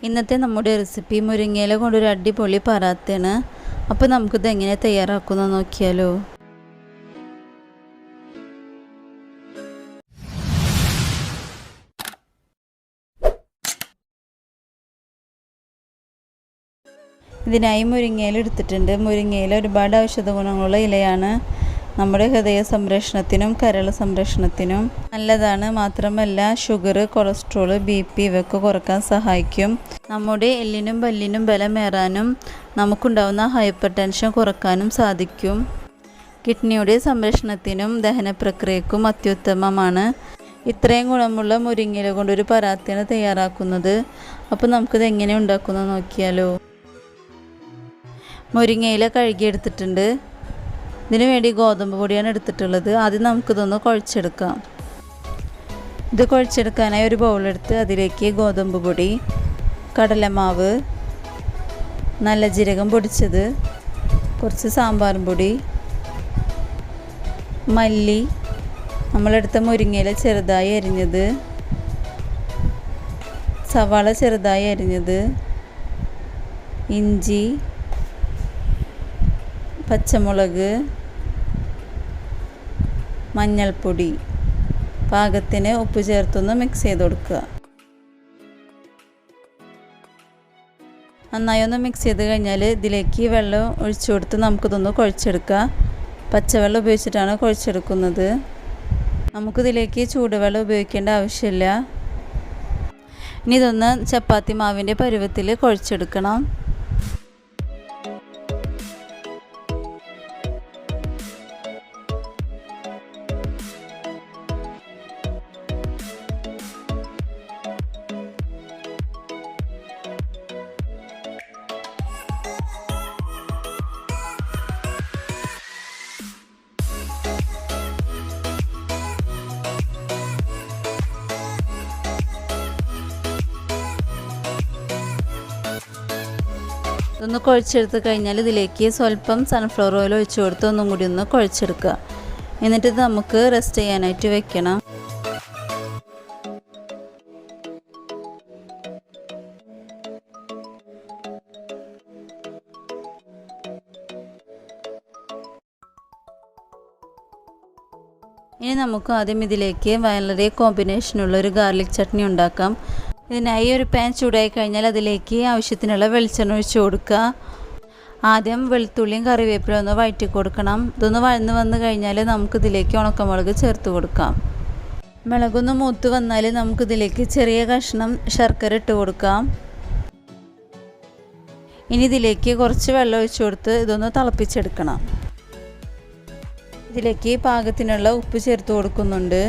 ഇന്നത്തെ നമ്മുടെ റെസിപ്പി മുരിങ്ങയില കൊണ്ടൊരു അടിപൊളി പറാത്തയാണ്. അപ്പോൾ നമുക്കിത് എങ്ങനെ തയ്യാറാക്കുന്നത് നോക്കിയാലോ. ഇതിനായി മുരിങ്ങയില എടുത്തിട്ടുണ്ട്. മുരിങ്ങയില ഒരുപാട് ഔഷധ ഗുണങ്ങളുള്ള ഇലയാണ്. നമ്മുടെ ഹൃദയ സംരക്ഷണത്തിനും കരൾ സംരക്ഷണത്തിനും നല്ലതാണ്. മാത്രമല്ല ഷുഗർ, കൊളസ്ട്രോൾ, BP ഇവയൊക്കെ കുറക്കാൻ സഹായിക്കും. നമ്മുടെ എല്ലിനും പല്ലിനും ബലമേറാനും നമുക്കുണ്ടാവുന്ന ഹൈപ്പർ ടെൻഷൻ കുറക്കാനും സാധിക്കും. കിഡ്നിയുടെ സംരക്ഷണത്തിനും ദഹന പ്രക്രിയക്കും അത്യുത്തമമാണ്. ഇത്രയും ഗുണമുള്ള മുരിങ്ങയില കൊണ്ടൊരു പറാത്തയാണ് തയ്യാറാക്കുന്നത്. അപ്പോൾ നമുക്കിത് എങ്ങനെ ഉണ്ടാക്കുന്നത് നോക്കിയാലോ. മുരിങ്ങയില കഴുകിയെടുത്തിട്ടുണ്ട്. ഇതിനു വേണ്ടി ഗോതമ്പ് പൊടിയാണ് എടുത്തിട്ടുള്ളത്. ആദ്യം നമുക്കിതൊന്ന് കുഴച്ചെടുക്കാം. ഇത് കുഴച്ചെടുക്കാനായി ഒരു ബൗളെടുത്ത് അതിലേക്ക് ഗോതമ്പ് പൊടി, കടലമാവ്, നല്ല ജീരകം പൊടിച്ചത്, കുറച്ച് സാമ്പാർ പൊടി, മല്ലി, നമ്മളെടുത്ത മുരിങ്ങയില ചെറുതായി അരിഞ്ഞത്, സവാള ചെറുതായി അരിഞ്ഞത്, ഇഞ്ചി, പച്ചമുളക്, മഞ്ഞൾപ്പൊടി, പാകത്തിന് ഉപ്പ് ചേർത്തൊന്ന് മിക്സ് ചെയ്ത് കൊടുക്കുക. നന്നായി ഒന്ന് മിക്സ് ചെയ്ത് കഴിഞ്ഞാൽ ഇതിലേക്ക് വെള്ളം ഒഴിച്ചു കൊടുത്ത് നമുക്കിതൊന്ന് കുഴച്ചെടുക്കുക. പച്ചവെള്ളം ഉപയോഗിച്ചിട്ടാണ് കുഴച്ചെടുക്കുന്നത്. നമുക്കിതിലേക്ക് ചൂടുവെള്ളം ഉപയോഗിക്കേണ്ട ആവശ്യമില്ല. ഇനി ഇതൊന്ന് ചപ്പാത്തി മാവിൻ്റെ പരുവത്തിൽ കുഴച്ചെടുക്കണം. ഇതൊന്ന് കുഴച്ചെടുത്ത് കഴിഞ്ഞാൽ ഇതിലേക്ക് സ്വല്പം സൺഫ്ലവർ ഓയിൽ ഒഴിച്ചു കൊടുത്ത് ഒന്നും കൂടി ഒന്ന് കുഴച്ചെടുക്കുക. എന്നിട്ട് ഇത് നമുക്ക് റെസ്റ്റ് ചെയ്യാനായിട്ട് വെക്കണം. ഇനി നമുക്ക് ആദ്യം ഇതിലേക്ക് വളരെ കോമ്പിനേഷനുള്ള ഒരു ഗാർലിക് ചട്നി ഉണ്ടാക്കാം. ഇതിനായി ഒരു പാൻ ചൂടായി കഴിഞ്ഞാൽ അതിലേക്ക് ആവശ്യത്തിനുള്ള വെളിച്ചെണ്ണ ഒഴിച്ച് കൊടുക്കുക. ആദ്യം വെളുത്തുള്ളിയും കറിവേപ്പിലും ഒന്ന് വഴറ്റി കൊടുക്കണം. ഇതൊന്ന് വഴന്ന് വന്ന് കഴിഞ്ഞാൽ നമുക്കിതിലേക്ക് ഉണക്കമുളക് ചേർത്ത് കൊടുക്കാം. മുളകൊന്ന് മൂത്ത് വന്നാൽ നമുക്കിതിലേക്ക് ചെറിയ കഷ്ണം ശർക്കര ഇട്ട് കൊടുക്കാം. ഇനി ഇതിലേക്ക് കുറച്ച് വെള്ളം ഒഴിച്ച് കൊടുത്ത് ഇതൊന്ന് തിളപ്പിച്ചെടുക്കണം. ഇതിലേക്ക് പാകത്തിനുള്ള ഉപ്പ് ചേർത്ത് കൊടുക്കുന്നുണ്ട്.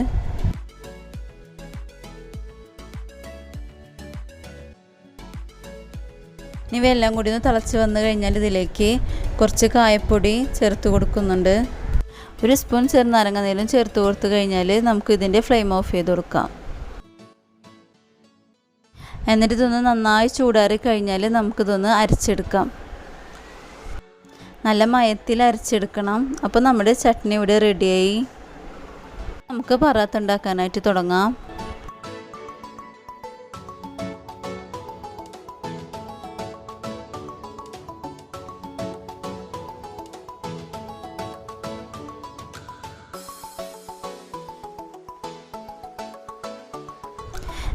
ഇവയെല്ലാം കൂടി ഒന്ന് തിളച്ച് വന്നു കഴിഞ്ഞാൽ ഇതിലേക്ക് കുറച്ച് കായപ്പൊടി ചേർത്ത് കൊടുക്കുന്നുണ്ട്. ഒരു സ്പൂൺ ചെറുനാരങ്ങ നീരും ചേർത്ത് കൊടുത്തു കഴിഞ്ഞാൽ നമുക്ക് ഇതിൻ്റെ ഫ്ലെയിം ഓഫ് ചെയ്ത് കൊടുക്കാം. എന്നിട്ട് ഇതൊന്ന് നന്നായി ചൂടാറി കഴിഞ്ഞാൽ നമുക്കിതൊന്ന് അരച്ചെടുക്കാം. നല്ല മയത്തിൽ അരച്ചെടുക്കണം. അപ്പോൾ നമ്മുടെ ചട്നി ഇവിടെ റെഡിയായി. നമുക്ക് പറാത്ത ഉണ്ടാക്കാനായിട്ട് തുടങ്ങാം.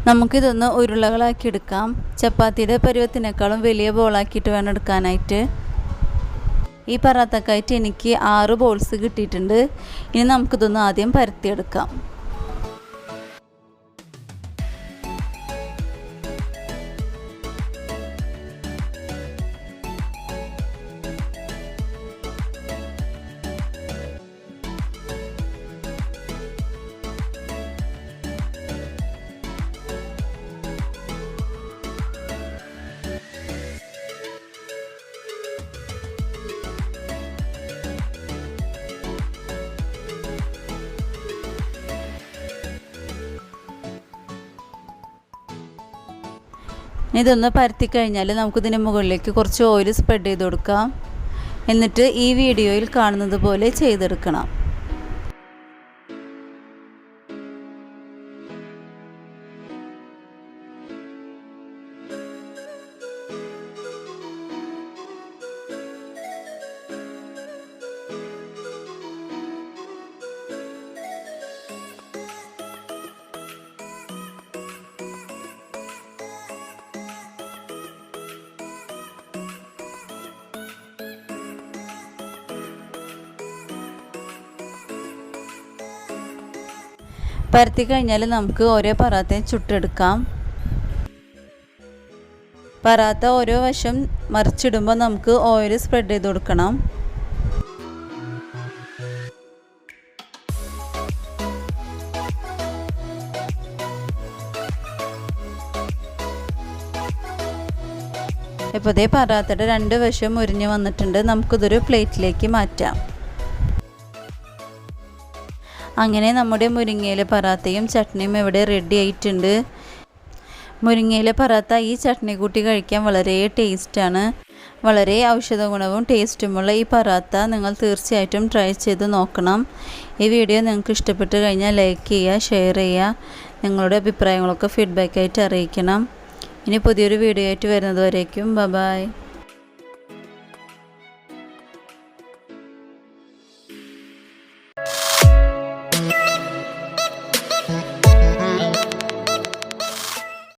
നമുക്കിതൊന്ന് ഉരുളകളാക്കി എടുക്കാം. ചപ്പാത്തിയുടെ പരുവത്തിനേക്കാളും വലിയ ബോളാക്കിയിട്ട് വേണം എടുക്കാനായിട്ട്. ഈ പറാത്തക്കായിട്ട് എനിക്ക് 6 ബോൾസ് കിട്ടിയിട്ടുണ്ട്. ഇനി നമുക്കിതൊന്ന് ആദ്യം പരത്തിയെടുക്കാം. ഇതൊന്ന് പരത്തി കഴിഞ്ഞാൽ നമുക്കിതിന് മുകളിലേക്ക് കുറച്ച് ഓയിൽ സ്പ്രെഡ് ചെയ്ത് കൊടുക്കാം. എന്നിട്ട് ഈ വീഡിയോയിൽ കാണുന്നത് പോലെ ചെയ്തെടുക്കണം. പരത്തി കഴിഞ്ഞാൽ നമുക്ക് ഓരോ പറാത്തയും ചുട്ടെടുക്കാം. പറാത്ത ഓരോ വശം മറിച്ചിടുമ്പോൾ നമുക്ക് ഓയിൽ സ്പ്രെഡ് ചെയ്ത് കൊടുക്കണം. ഇപ്പോൾ ദേ പറാത്തയുടെ 2 വശം മുരിഞ്ഞ് വന്നിട്ടുണ്ട്. നമുക്കിതൊരു പ്ലേറ്റിലേക്ക് മാറ്റാം. അങ്ങനെ നമ്മുടെ മുരിങ്ങയില പറാത്തയും ചട്നിയും ഇവിടെ റെഡി ആയിട്ടുണ്ട്. മുരിങ്ങയില പറാത്ത ഈ ചട്നി കൂട്ടി കഴിക്കാൻ വളരെ ടേസ്റ്റാണ്. വളരെ ഔഷധ ഗുണവും ടേസ്റ്റുമുള്ള ഈ പറാത്ത നിങ്ങൾ തീർച്ചയായിട്ടും ട്രൈ ചെയ്ത് നോക്കണം. ഈ വീഡിയോ നിങ്ങൾക്ക് ഇഷ്ടപ്പെട്ട് കഴിഞ്ഞാൽ ലൈക്ക് ചെയ്യുക, ഷെയർ ചെയ്യുക. നിങ്ങളുടെ അഭിപ്രായങ്ങളൊക്കെ ഫീഡ്ബാക്കായിട്ട് അറിയിക്കണം. ഇനി പുതിയൊരു വീഡിയോ ആയിട്ട് വരുന്നത് വരേക്കും ബൈ.